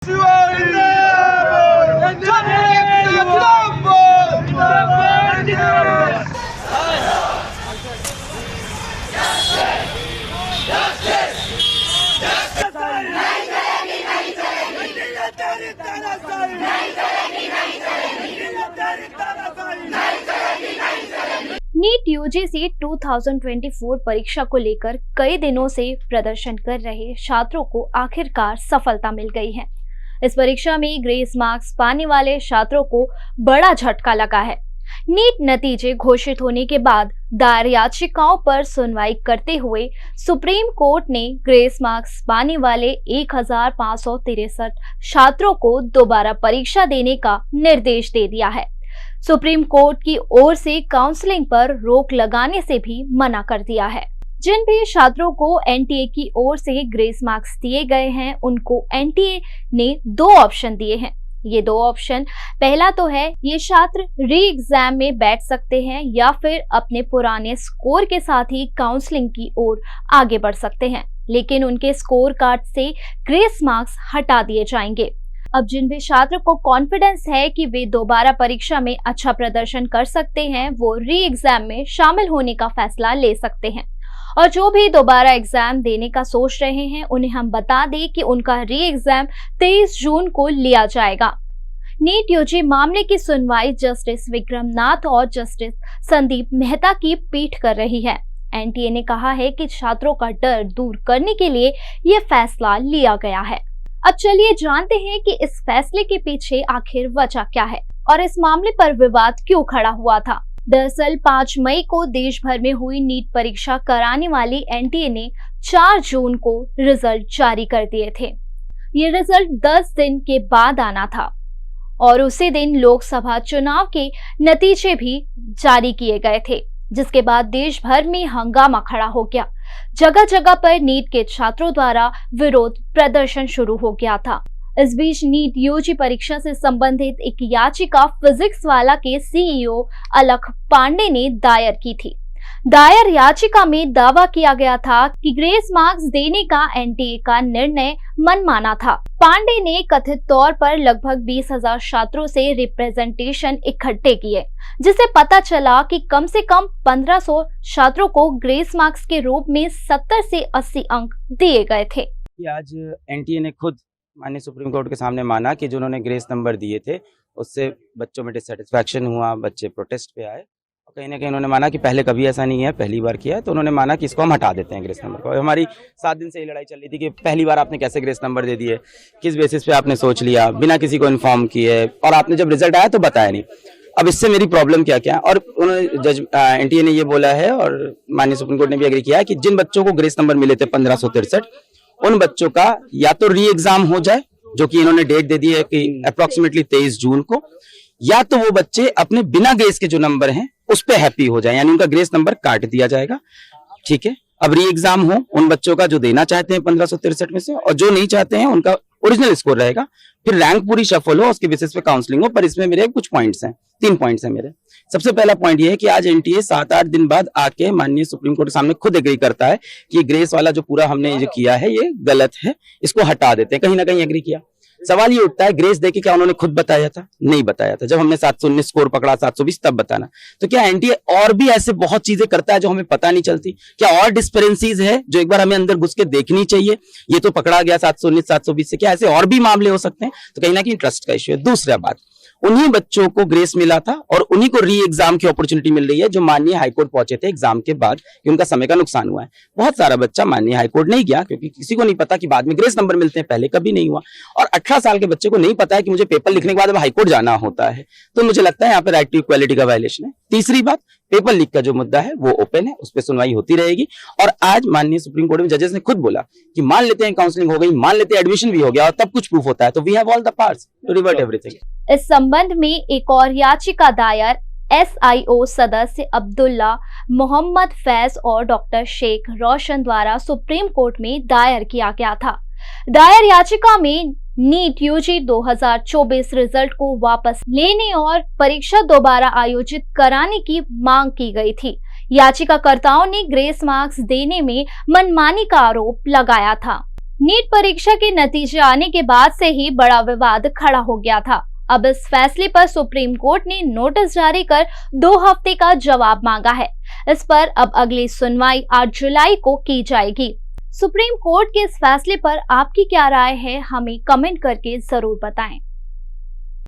NEET UGC 2024 परीक्षा को लेकर कई दिनों से प्रदर्शन कर रहे छात्रों को आखिरकार सफलता मिल गई है। इस परीक्षा में ग्रेस मार्क्स पाने वाले छात्रों को बड़ा झटका लगा है। नीट नतीजे घोषित होने के बाद दायर याचिकाओं पर सुनवाई करते हुए सुप्रीम कोर्ट ने ग्रेस मार्क्स पाने वाले 1563 छात्रों को दोबारा परीक्षा देने का निर्देश दे दिया है। सुप्रीम कोर्ट की ओर से काउंसलिंग पर रोक लगाने से भी मना कर दिया है। जिन भी छात्रों को एनटीए की ओर से ग्रेस मार्क्स दिए गए हैं, उनको एनटीए ने 2 ऑप्शन दिए हैं। ये 2 ऑप्शन, पहला तो है ये छात्र री एग्जाम में बैठ सकते हैं या फिर अपने पुराने स्कोर के साथ ही काउंसलिंग की ओर आगे बढ़ सकते हैं, लेकिन उनके स्कोर कार्ड से ग्रेस मार्क्स हटा दिए जाएंगे। अब जिन भी छात्र को कॉन्फिडेंस है कि वे दोबारा परीक्षा में अच्छा प्रदर्शन कर सकते हैं, वो री एग्जाम में शामिल होने का फैसला ले सकते हैं। और जो भी दोबारा एग्जाम देने का सोच रहे हैं, उन्हें हम बता दें कि उनका री एग्जाम 23 जून को लिया जाएगा। नीट यूजी मामले की सुनवाई जस्टिस विक्रम नाथ और जस्टिस संदीप मेहता की पीठ कर रही है। एनटीए ने कहा है कि छात्रों का डर दूर करने के लिए यह फैसला लिया गया है। अब चलिए जानते हैं कि इस फैसले के पीछे आखिर वजह क्या है और इस मामले पर विवाद क्यों खड़ा हुआ था। दरअसल 5 मई को देश भर में हुई नीट परीक्षा कराने वाली एनटीए ने 4 जून को रिजल्ट जारी कर दिए थे। ये रिजल्ट 10 दिन के बाद आना था और उसी दिन लोकसभा चुनाव के नतीजे भी जारी किए गए थे, जिसके बाद देश भर में हंगामा खड़ा हो गया। जगह जगह पर नीट के छात्रों द्वारा विरोध प्रदर्शन शुरू हो गया था। इस बीच नीट यूजी परीक्षा से संबंधित एक याचिका फिजिक्स वाला के सीईओ अलख पांडे ने दायर की थी। दायर याचिका में दावा किया गया था कि ग्रेस मार्क्स देने का एनटीए का निर्णय मनमाना था। पांडे ने कथित तौर पर लगभग 20,000 छात्रों से रिप्रेजेंटेशन इकट्ठे किए, जिसे पता चला कि कम से कम 1500 छात्रों को ग्रेस मार्क्स के रूप में 70 से 80 अंक दिए गए थे। आज एनटीए ने खुद माननीय सुप्रीम कोर्ट के सामने माना कि जो उन्होंने ग्रेस नंबर दिए थे उससे बच्चों में डिससेटिस्फैक्शन हुआ, बच्चे प्रोटेस्ट पे आए। कहीं ना कहीं उन्होंने माना कि पहले कभी ऐसा नहीं है, पहली बार किया है, तो उन्होंने माना कि इसको हम हटा देते हैं ग्रेस नंबर को। हमारी 7 दिन से ये लड़ाई चल रही थी कि पहली बार आपने कैसे ग्रेस नंबर दे दिए, किस बेसिस पे आपने सोच लिया, बिना किसी को इन्फॉर्म किए, और आपने जब रिजल्ट आया तो बताया नहीं। अब इससे मेरी प्रॉब्लम क्या क्या है, और उन्होंने जज एनटीए ने ये बोला है और माननीय सुप्रीम कोर्ट ने भी एग्री किया है कि जिन बच्चों को ग्रेस नंबर मिले थे 1563, उन बच्चों का या तो री एग्जाम हो जाए, जो कि इन्होंने डेट दे दी है कि अप्रोक्सीमेटली 23 जून को, या तो वो बच्चे अपने बिना ग्रेस के जो नंबर हैं उस पे हैप्पी हो जाए, यानी उनका ग्रेस नंबर काट दिया जाएगा। ठीक है, अब री एग्जाम हो उन बच्चों का जो देना चाहते हैं 1563 में से, और जो नहीं चाहते हैं उनका ओरिजिनल स्कोर रहेगा। फिर रैंक पूरी शफल हो, उसके बेसिस पे काउंसलिंग हो। पर इसमें मेरे कुछ पॉइंट्स हैं, 3 पॉइंट्स हैं मेरे। सबसे पहला पॉइंट ये है कि आज एनटीए 7-8 दिन बाद आके माननीय सुप्रीम कोर्ट के सामने खुद एग्री करता है कि ये ग्रेस वाला जो पूरा हमने जो किया है ये गलत है, इसको हटा देते हैं। कहीं ना कहीं एग्री किया। सवाल ये उठता है, ग्रेस देके क्या उन्होंने खुद बताया था? नहीं बताया था। जब हमने 719 स्कोर पकड़ा, 720 तब बताना। तो क्या एनटीए और भी ऐसे बहुत चीजें करता है जो हमें पता नहीं चलती? क्या और डिस्पेरेंसीज है जो एक बार हमें अंदर घुस के देखनी चाहिए? ये तो पकड़ा गया 719 720 से, क्या ऐसे और भी मामले हो सकते हैं? तो कहीं ना कहीं ट्रस्ट का इश्यू है। दूसरा बात, उन्हीं बच्चों को ग्रेस मिला था और उन्हीं को री एग्जाम की अपॉर्चुनिटी मिल रही है जो माननीय हाईकोर्ट पहुंचे थे एग्जाम के बाद कि उनका समय का नुकसान हुआ है। बहुत सारा बच्चा माननीय हाईकोर्ट नहीं गया क्योंकि किसी को नहीं पता कि बाद में ग्रेस नंबर मिलते हैं, पहले कभी नहीं हुआ। और 18 साल के बच्चे को नहीं पता है कि मुझे पेपर लिखने के बाद अब हाईकोर्ट जाना होता है। तो मुझे लगता है यहाँ पे राइट टू इक्वालिटी का वायलेशन है। तीसरी बात, पेपर लीक का जो मुद्दा है वो ओपन है, उस पर सुनवाई होती रहेगी। और आज माननीय सुप्रीम कोर्ट में जजेस ने खुद बोला कि मान लेते हैं काउंसलिंग हो गई, मान लेते हैं एडमिशन भी हो गया और तब कुछ प्रूफ होता है तो we have all the parts to revert everything. इस संबंध में एक और याचिका दायर एसआईओ सदस्य अब्दुल्ला मोहम्मद फैज और डॉक्टर शेख रोशन द्वारा सुप्रीम कोर्ट में दायर किया गया था। दायर याचिका में नीट यूजी 2024 रिजल्ट को वापस लेने और परीक्षा दोबारा आयोजित कराने की मांग की गई थी। याचिकाकर्ताओं ने ग्रेस मार्क्स देने में मनमानी का आरोप लगाया था। नीट परीक्षा के नतीजे आने के बाद से ही बड़ा विवाद खड़ा हो गया था। अब इस फैसले पर सुप्रीम कोर्ट ने नोटिस जारी कर 2 हफ्ते का जवाब मांगा है। इस पर अब अगली सुनवाई 8 जुलाई को की जाएगी। सुप्रीम कोर्ट के इस फैसले पर आपकी क्या राय है, हमें कमेंट करके जरूर बताएं।